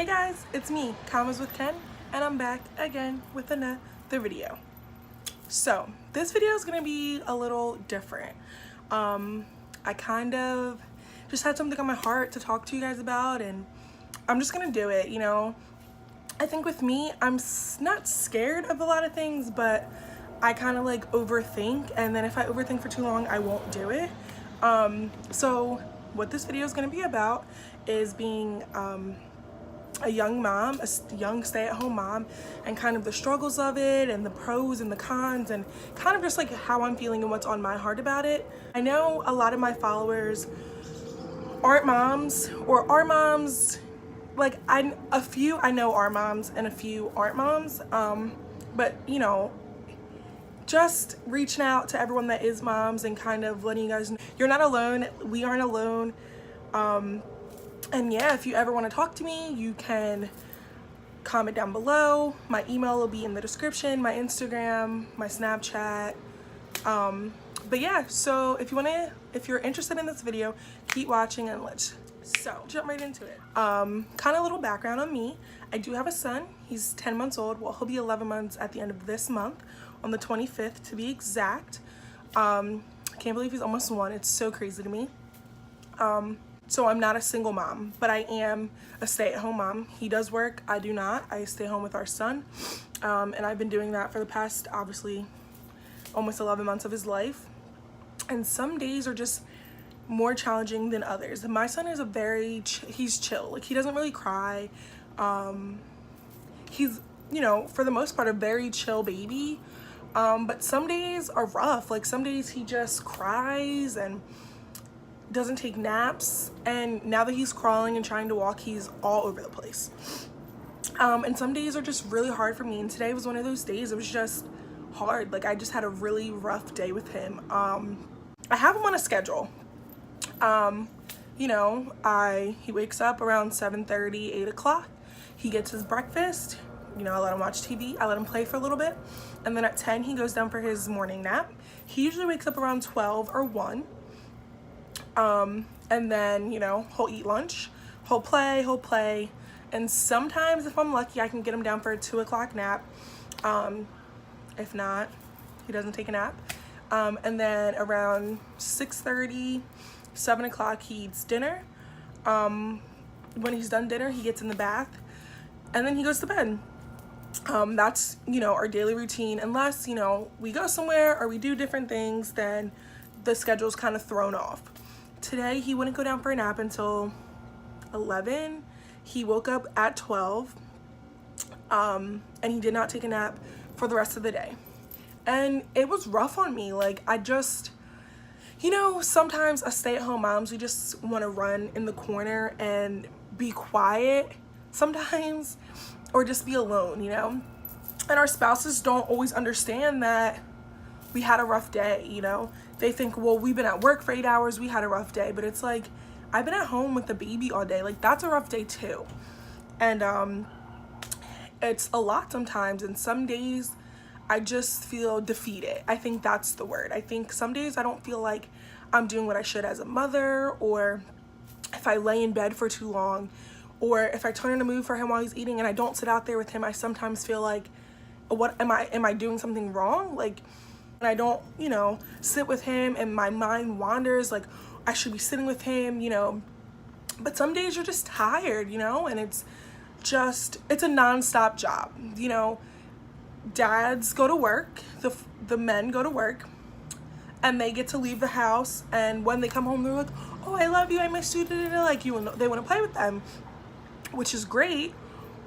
Hey guys, it's me, Commas with Ken, and I'm back again with another video. So, this video is gonna be a little different. I kind of just had something on my heart to talk to you guys about, and I'm just gonna do it, you know. I think with me, I'm not scared of a lot of things, but I kind of like overthink, and then if I overthink for too long, I won't do it. So what this video is gonna be about is being a young mom, a young stay-at-home mom, and kind of the struggles of it and the pros and the cons, and kind of just like how I'm feeling and what's on my heart about it. I know a lot of my followers aren't moms or are moms. Like a few I know are moms and a few aren't moms, but you know, just reaching out to everyone that is moms and kind of letting you guys know you're not alone, we aren't alone. And yeah, if you ever want to talk to me, you can comment down below. My email will be in the description, my Instagram, my Snapchat. But yeah, so if you're interested in this video, keep watching and let's jump right into it. Kind of a little background on me. I do have a son. He's 10 months old. Well, he'll be 11 months at the end of this month, on the 25th to be exact. I can't believe he's almost 1. It's so crazy to me. So I'm not a single mom, but I am a stay-at-home mom. He does work, I do not. I stay home with our son, and I've been doing that for the past, obviously, almost 11 months of his life. And some days are just more challenging than others. My son is he's chill. Like, he doesn't really cry. He's, you know, for the most part, a very chill baby. But some days are rough. Like, some days he just cries and doesn't take naps, and now that he's crawling and trying to walk, he's all over the place. And some days are just really hard for me, and today was one of those days. It was just hard. Like, I just had a really rough day with him. I have him on a schedule. You know, he wakes up around 7:30, 8 o'clock. He gets his breakfast. You know, I let him watch TV. I let him play for a little bit, and then at 10 he goes down for his morning nap. He usually wakes up around 12 or 1. And then, you know, he'll eat lunch, he'll play, and sometimes if I'm lucky I can get him down for a 2 o'clock nap. If not, he doesn't take a nap. And then around 6:30, 7 o'clock he eats dinner. When he's done dinner, he gets in the bath, and then he goes to bed. That's, you know, our daily routine, unless, you know, we go somewhere or we do different things, then the schedule's kind of thrown off. Today, he wouldn't go down for a nap until 11. He woke up at 12, and he did not take a nap for the rest of the day. And it was rough on me. Like, you know, sometimes as stay-at-home moms, we just want to run in the corner and be quiet sometimes, or just be alone, you know? And our spouses don't always understand that we had a rough day, you know? They think, well, we've been at work for 8 hours, we had a rough day. But it's like, I've been at home with the baby all day. Like, that's a rough day too. And it's a lot sometimes. And some days I just feel defeated. I think that's the word. I think some days I don't feel like I'm doing what I should as a mother, or if I lay in bed for too long, or if I turn in a move for him while he's eating and I don't sit out there with him, I sometimes feel like, what am I doing something wrong? Like, and I don't, you know, sit with him and my mind wanders, like I should be sitting with him, you know. But some days you're just tired, you know, and it's a nonstop job, you know. Dads go to work, the men go to work, and they get to leave the house, and when they come home, they're like, oh, I love you, I miss you, like you, and they want to play with them, which is great.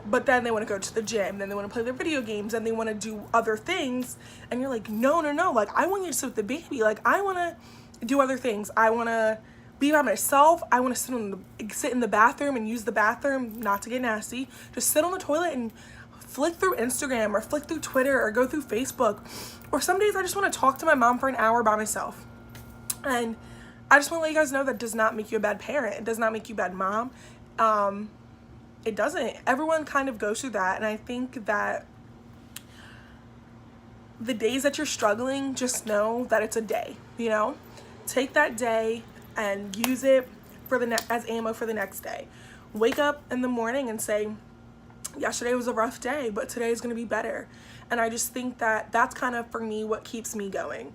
But then they want to go to the gym, then they want to play their video games, and they want to do other things. And you're like, no, like, I want you to sit with the baby. Like, I want to do other things. I want to be by myself. I want to sit in the bathroom and use the bathroom, not to get nasty. Just sit on the toilet and flick through Instagram or flick through Twitter or go through Facebook. Or some days I just want to talk to my mom for an hour by myself. And I just want to let you guys know that does not make you a bad parent. It does not make you a bad mom. It doesn't. Everyone kind of goes through that, and I think that the days that you're struggling, just know that it's a day, you know? Take that day and use it for as ammo for the next day. wake up in the morning and say, yesterday was a rough day, but today is going to be better. And I just think that that's kind of, for me, what keeps me going.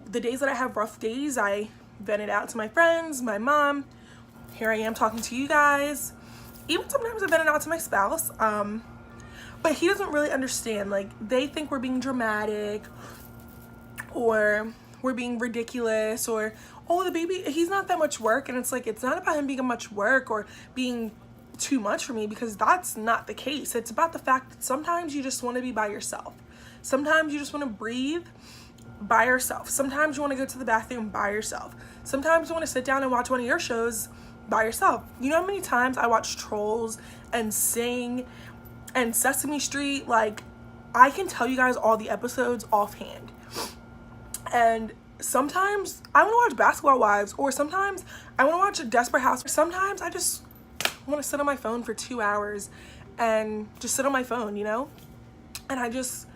The days that I have rough days, I vent it out to my friends, my mom. Here I am talking to you guys. Even sometimes I vent it out to my spouse. But he doesn't really understand. Like, they think we're being dramatic, or we're being ridiculous, or, oh, the baby, he's not that much work. And it's like, it's not about him being much work or being too much for me, because that's not the case. It's about the fact that sometimes you just want to be by yourself. Sometimes you just want to breathe by yourself. Sometimes you want to go to the bathroom by yourself. Sometimes you want to sit down and watch one of your shows by yourself. You know how many times I watch Trolls and Sing and Sesame Street? Like, I can tell you guys all the episodes offhand. And sometimes I want to watch Basketball Wives, or sometimes I want to watch Desperate Housewives. Sometimes I just want to sit on my phone for 2 hours and just sit on my phone, you know? And I just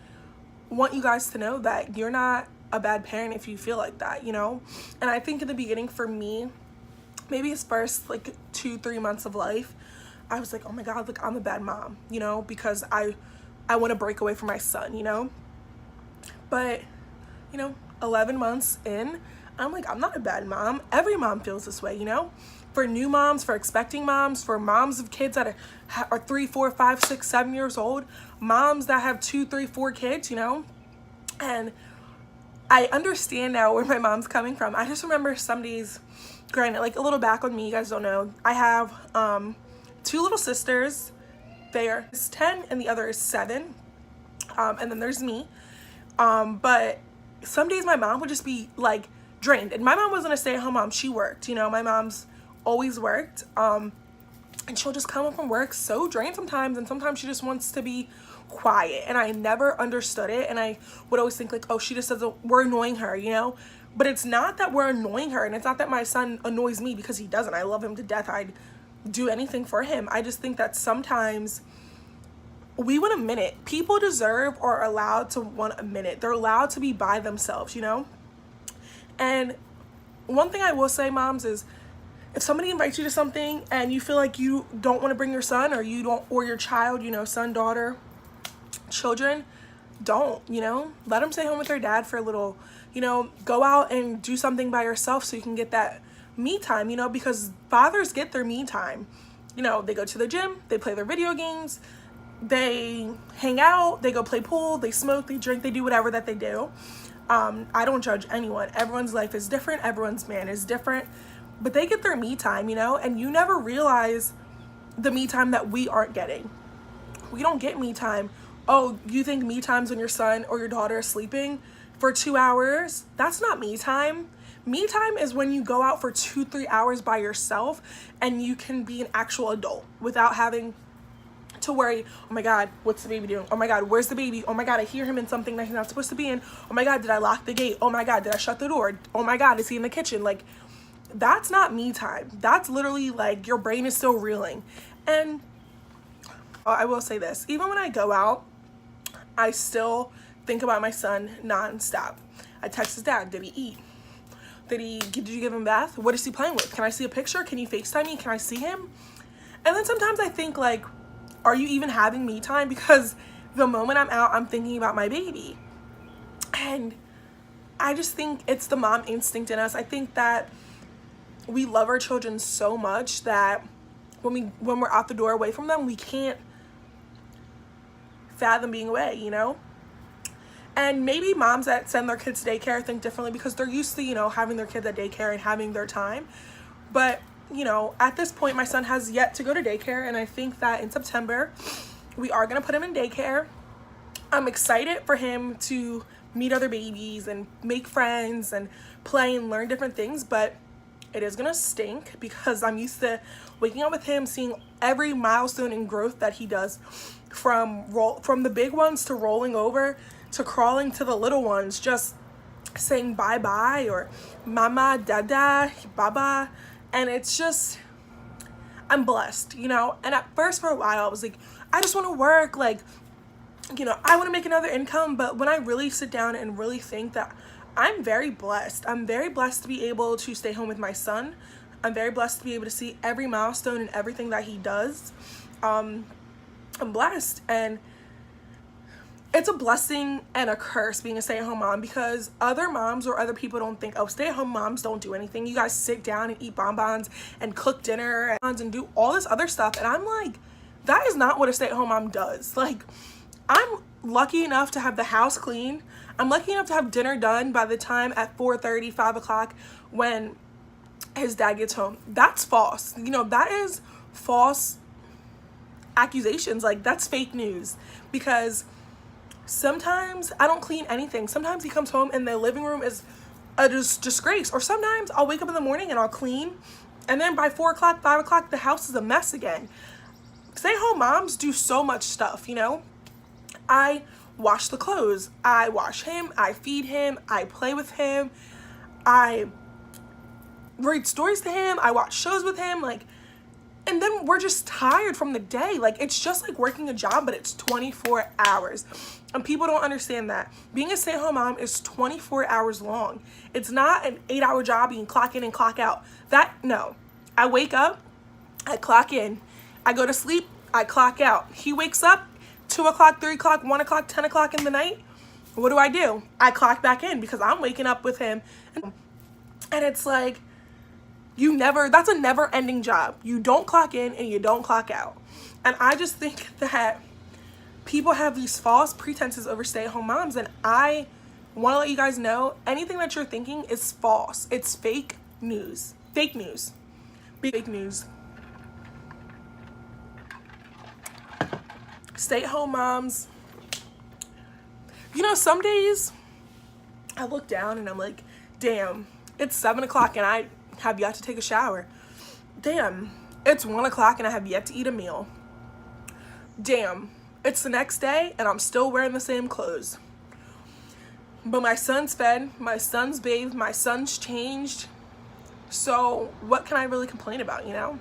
want you guys to know that you're not a bad parent if you feel like that, you know? And I think in the beginning, for me, maybe his first like 2-3 months of life, I was like, oh my God, like, I'm a bad mom, you know? Because I want to break away from my son, you know? But, you know, 11 months in, I'm like, I'm not a bad mom. Every mom feels this way, you know? For new moms, for expecting moms, for moms of kids that are 3, 4, 5, 6, 7 years old, moms that have 2, 3, 4 kids, you know? And I understand now where my mom's coming from. I just remember some days, granted, like, a little back on me, you guys don't know, I have 2 little sisters. They are 10 and the other is 7. And then there's me. But some days my mom would just be like drained. And my mom wasn't a stay-at-home mom. She worked, you know, my mom's always worked. And she'll just come home from work so drained sometimes, and sometimes she just wants to be quiet. And I never understood it. And I would always think like, oh, she just doesn't, we're annoying her, you know? But it's not that we're annoying her, and it's not that my son annoys me, because he doesn't. I love him to death. I'd do anything for him. I just think that sometimes we want a minute. People deserve or are allowed to want a minute. They're allowed to be by themselves, you know? And one thing I will say, moms, is if somebody invites you to something and you feel like you don't want to bring your son, or you don't, or your child, you know, son, daughter, children, don't, you know? Let them stay home with their dad for a little, you know? Go out and do something by yourself so you can get that me time, you know? Because fathers get their me time. You know, they go to the gym, they play their video games, they hang out, they go play pool, they smoke, they drink, they do whatever that they do. I don't judge anyone. Everyone's life is different. Everyone's man is different. But they get their me time, you know? And you never realize the me time that we aren't getting. We don't get me time. Oh, you think me time's when your son or your daughter is sleeping for 2 hours? That's not me time. Me time is when you go out for 2-3 hours by yourself and you can be an actual adult without having to worry, oh my God, what's the baby doing? Oh my God, where's the baby? Oh my God, I hear him in something that he's not supposed to be in. Oh my God, did I lock the gate? Oh my God, did I shut the door? Oh my God, is he in the kitchen? Like, that's not me time. That's literally like your brain is still reeling. And I will say this, even when I go out, I still think about my son nonstop. I text his dad, did he eat? Did you give him a bath? What is he playing with? Can I see a picture? Can you FaceTime me? Can I see him? And then sometimes I think like, are you even having me time? Because the moment I'm out, I'm thinking about my baby. And I just think it's the mom instinct in us. I think that we love our children so much that when we're out the door away from them, we can't fathom being away, you know? And maybe moms that send their kids to daycare think differently because they're used to, you know, having their kids at daycare and having their time. But, you know, at this point, my son has yet to go to daycare, and I think that in September, we are going to put him in daycare. I'm excited for him to meet other babies and make friends and play and learn different things, but it is going to stink because I'm used to waking up with him, seeing every milestone in growth that he does, from the big ones to rolling over to crawling to the little ones, just saying bye-bye or mama, dada, baba. And it's just, I'm blessed, you know? And at first, for a while, I was like, I just want to work, like, you know, I want to make another income. But when I really sit down and really think that I'm very blessed to be able to stay home with my son, I'm very blessed to be able to see every milestone and everything that he does. I'm blessed, and it's a blessing and a curse being a stay-at-home mom, because other moms or other people don't think, oh, stay-at-home moms don't do anything. You guys sit down and eat bonbons and cook dinner and do all this other stuff. And I'm like, that is not what a stay-at-home mom does. Like, I'm lucky enough to have the house clean. I'm lucky enough to have dinner done by the time at 4:30, 5 o'clock when his dad gets home. That's false. You know, that is false accusations. Like, that's fake news, because sometimes I don't clean anything. Sometimes he comes home and the living room is a disgrace. Or sometimes I'll wake up in the morning and I'll clean, and then by 4 o'clock, 5 o'clock, the house is a mess again. Stay-at-home moms do so much stuff, you know? I wash the clothes. I wash him. I feed him. I play with him. I read stories to him. I watch shows with him. Like, and then we're just tired from the day. Like, it's just like working a job, but it's 24 hours. And people don't understand that. Being a stay-at-home mom is 24 hours long. It's not an 8-hour job you can clock in and clock out. No. I wake up, I clock in. I go to sleep, I clock out. He wakes up, 2 o'clock, 3 o'clock, 1 o'clock, 10 o'clock in the night. What do? I clock back in, because I'm waking up with him. And it's like, that's a never ending job. You don't clock in and you don't clock out. And I just think that people have these false pretenses over stay-at-home moms, and I want to let you guys know, anything that you're thinking is false. It's fake news. Fake news. Fake news. Stay-at-home moms, you know, some days I look down and I'm like, damn, it's 7 o'clock and I have yet to take a shower. Damn, it's 1 o'clock and I have yet to eat a meal. Damn, it's the next day and I'm still wearing the same clothes. But my son's fed, my son's bathed, my son's changed. So what can I really complain about, you know?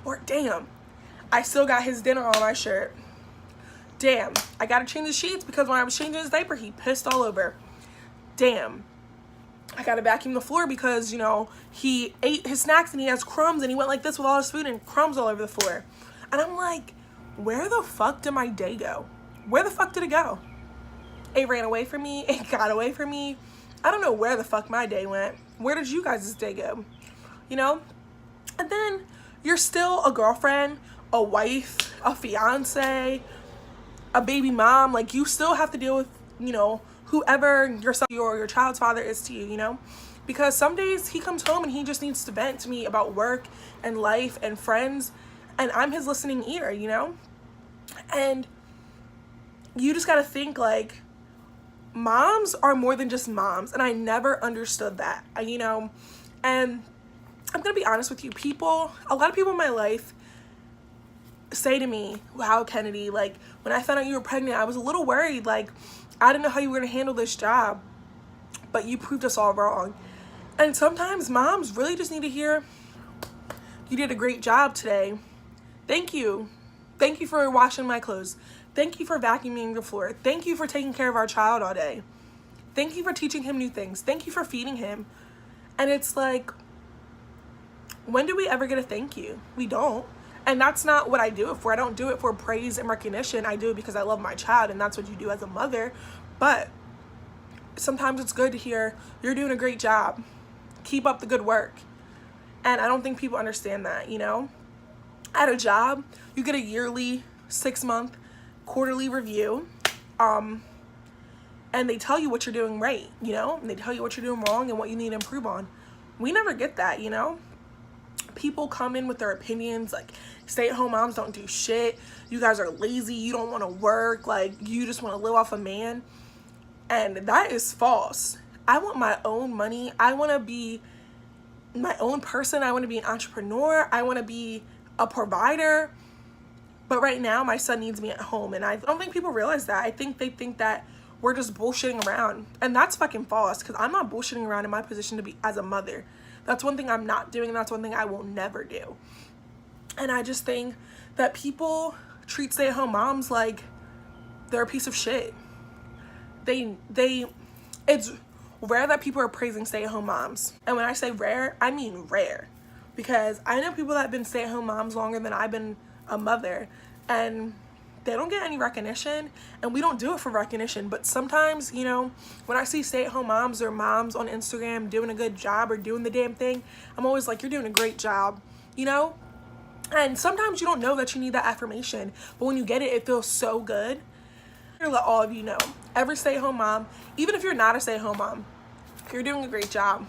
Or damn, I still got his dinner on my shirt. Damn, I gotta change the sheets because when I was changing his diaper, he pissed all over. Damn, I gotta vacuum the floor because, you know, he ate his snacks and he has crumbs and he went like this with all his food and crumbs all over the floor. And I'm like, where the fuck did my day go? Where the fuck did it go? It ran away from me. It got away from me. I don't know where the fuck my day went. Where did you guys' day go? You know? And then you're still a girlfriend, a wife, a fiance, a baby mom. Like, you still have to deal with, you know, whoever your son or your child's father is to you, you know? Because some days he comes home and he just needs to vent to me about work and life and friends, and I'm his listening ear, you know? And you just gotta think, like, moms are more than just moms, and I never understood that, you know? And I'm gonna be honest with you, a lot of people in my life say to me, wow, Kennedy, like, when I found out you were pregnant, I was a little worried. Like, I didn't know how you were gonna handle this job, but you proved us all wrong. And sometimes moms really just need to hear, you did a great job today. Thank you. Thank you for washing my clothes. Thank you for vacuuming the floor. Thank you for taking care of our child all day. Thank you for teaching him new things. Thank you for feeding him. And it's like, when do we ever get a thank you? We don't. And that's not what I do it for. I don't do it for praise and recognition. I do it because I love my child, and that's what you do as a mother. But sometimes it's good to hear, you're doing a great job. Keep up the good work. And I don't think people understand that, you know? At a job, you get a yearly, 6-month, quarterly review. And they tell you what you're doing right, you know? And they tell you what you're doing wrong and what you need to improve on. We never get that, you know? People come in with their opinions, like, stay-at-home moms don't do shit, you guys are lazy, you don't want to work, like, you just want to live off a man. And that is false. I want my own money. I want to be my own person. I want to be an entrepreneur. I want to be a provider. But right now, my son needs me at home, and I don't think people realize that. I think they think that we're just bullshitting around, and that's fucking false, because I'm not bullshitting around in my position to be as a mother. That's one thing I'm not doing, and that's one thing I will never do. And I just think that people treat stay-at-home moms like they're a piece of shit. It's rare that people are praising stay-at-home moms. And when I say rare, I mean rare. because I know people that have been stay-at-home moms longer than I've been a mother, and they don't get any recognition, and we don't do it for recognition. But sometimes, you know, when I see stay-at-home moms or moms on Instagram doing a good job or doing the damn thing, I'm always like, you're doing a great job, you know? And sometimes you don't know that you need that affirmation, but when you get it, it feels so good. I'm gonna let all of you know, every stay-at-home mom, even if you're not a stay-at-home mom, you're doing a great job.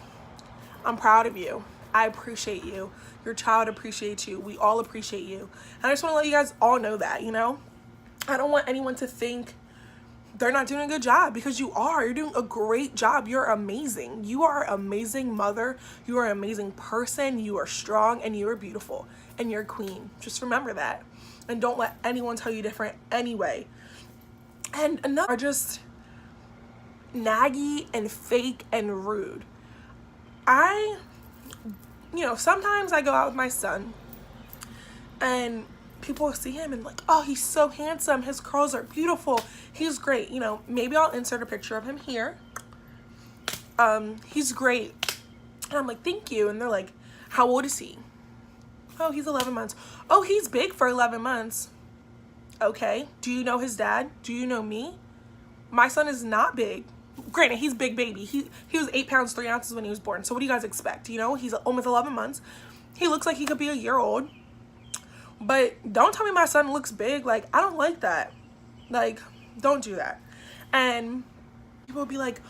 I'm proud of you. I appreciate you. Your child appreciates you. We all appreciate you. And I just want to let you guys all know that, you know? I don't want anyone to think they're not doing a good job, because you are. You're doing a great job. You're amazing. You are an amazing mother. You are an amazing person. You are strong, and you are beautiful, and you're a queen. Just remember that. And don't let anyone tell you different anyway. And another are just naggy and fake and rude. You know, sometimes I go out with my son and people see him and like, oh, he's so handsome. His curls are beautiful. He's great. You know, maybe I'll insert a picture of him here. He's great. And I'm like, thank you. And they're like, how old is he? Oh, he's 11 months. Oh, he's big for 11 months. Okay. Do you know his dad? Do you know me? My son is not big. Granted, he's big baby. He was 8 pounds 3 ounces when he was born. So what do you guys expect? You know, he's almost 11 months. He looks like he could be a year old. But don't tell me my son looks big. Like, I don't like that. Like, don't do that. And people will be like,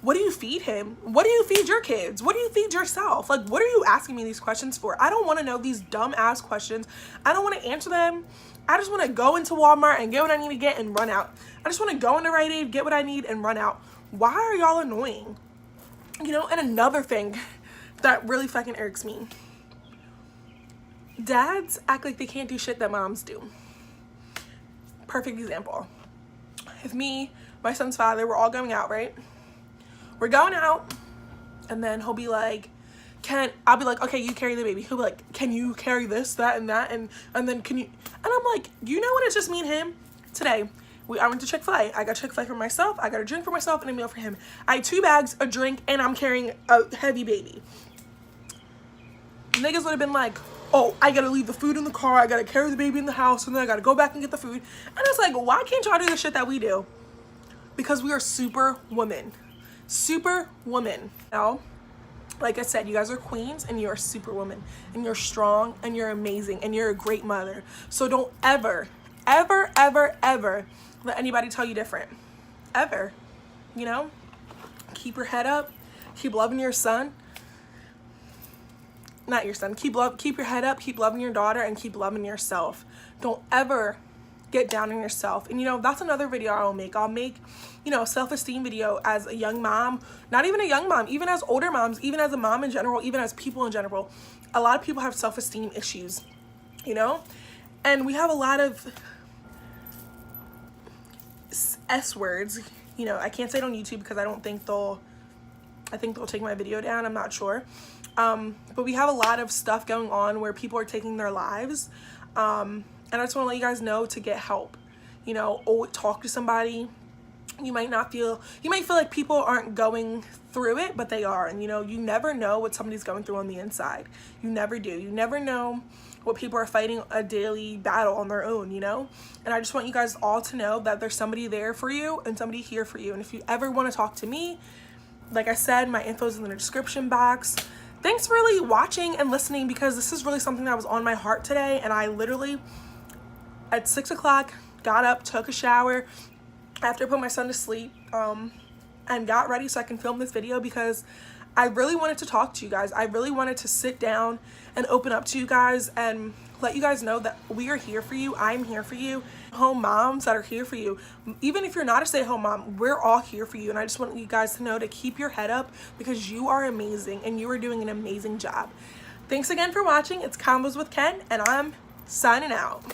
what do you feed him? What do you feed your kids? What do you feed yourself? Like, what are you asking me these questions for? I don't want to know these dumb ass questions. I don't want to answer them. I just want to go into Walmart and get what I need to get and run out. I just want to go into Rite Aid, get what I need, and run out. Why are y'all annoying? You know, and another thing that really fucking irks me. Dads act like they can't do shit that moms do. Perfect example. If me, my son's father, we're all going out, right? We're going out, and then he'll be like, I'll be like, okay, you carry the baby. He'll be like, can you carry this, that, and that? And then can you, and I'm like, you know what, it's just me and him. Today, I went to Chick-fil-A. I got Chick-fil-A for myself. I got a drink for myself and a meal for him. I had 2 bags, a drink, and I'm carrying a heavy baby. Niggas would have been like, oh, I gotta leave the food in the car. I gotta carry the baby in the house, and then I gotta go back and get the food. And it's like, why can't y'all do the shit that we do? Because we are super women. Super women. Now, like I said, you guys are queens, and you're super women, and you're strong, and you're amazing, and you're a great mother. So don't ever, ever, ever, ever let anybody tell you different. Ever. You know? Keep your head up. Keep loving your son. Not your son. Keep your head up. Keep loving your daughter, and keep loving yourself. Don't ever get down on yourself. And you know, that's another video I'll make. I'll make, you know, self-esteem video as a young mom, not even a young mom, even as older moms, even as a mom in general, even as people in general. A lot of people have self-esteem issues, you know? And we have a lot of S words. You know, I can't say it on YouTube because I think they'll take my video down. I'm not sure. But we have a lot of stuff going on where people are taking their lives. And I just want to let you guys know to get help. You know, or talk to somebody. You might feel like people aren't going through it, but they are. And you know, you never know what somebody's going through on the inside. You never do. You never know what people are fighting a daily battle on their own, you know? And I just want you guys all to know that there's somebody there for you and somebody here for you. And if you ever want to talk to me, like I said, my info's in the description box. Thanks for really watching and listening, because this is really something that was on my heart today. And I literally, at 6 o'clock, got up, took a shower after I put my son to sleep, and got ready so I can film this video, because I really wanted to talk to you guys. I really wanted to sit down and open up to you guys and let you guys know that we are here for you. I'm here for you. Home moms that are here for you. Even if you're not a stay-at-home mom, we're all here for you. And I just want you guys to know to keep your head up, because you are amazing and you are doing an amazing job. Thanks again for watching. It's Convos with Ken, and I'm signing out.